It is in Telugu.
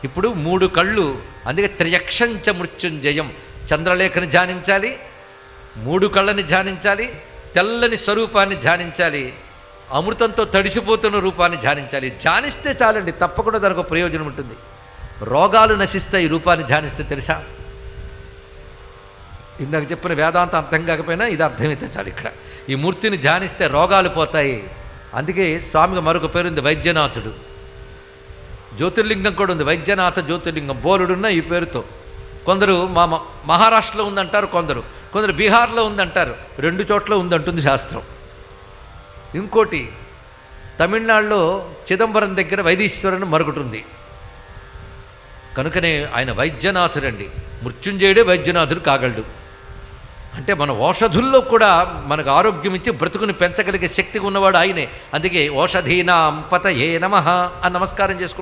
ఇప్పుడు 3 కళ్ళు, అందుకే త్రియక్షంచ మృత్యుంజయం. చంద్రలేఖని ధ్యానించాలి, 3 కళ్ళని ధ్యానించాలి, తెల్లని స్వరూపాన్ని ధ్యానించాలి, అమృతంతో తడిసిపోతున్న రూపాన్ని ధ్యానించాలి. ధ్యానిస్తే చాలండి, తప్పకుండా దానికి ఒక ప్రయోజనం ఉంటుంది. రోగాలు నశిస్తాయి ఈ రూపాన్ని ధ్యానిస్తే, తెలుసా? ఇందాక చెప్పిన వేదాంతం అర్థం కాకపోయినా ఇది అర్థమైతే చాలు. ఇక్కడ ఈ మూర్తిని ధ్యానిస్తే రోగాలు పోతాయి. అందుకే స్వామికి మరొక పేరుంది, వైద్యనాథుడు. జ్యోతిర్లింగం కూడా ఉంది, వైద్యనాథ జ్యోతిర్లింగం. బోలుడున్న ఈ పేరుతో. కొందరు మహారాష్ట్రలో ఉందంటారు, కొందరు బీహార్లో ఉందంటారు, 2 చోట్ల ఉందంటుంది శాస్త్రం. ఇంకోటి తమిళనాడులో చిదంబరం దగ్గర వైదీశ్వరుని మరొకటి ఉంది. కనుకనే ఆయన వైద్యనాథుడండి. మృత్యుంజయుడే వైద్యనాథుడు కాగలడు. అంటే మన ఔషధుల్లో కూడా మనకు ఆరోగ్యం ఇచ్చి బ్రతుకుని పెంచగలిగే శక్తి ఉన్నవాడు ఆయనే. అందుకే ఓషధీనాం పతయే నమః అని నమస్కారం చేసుకుంటాం.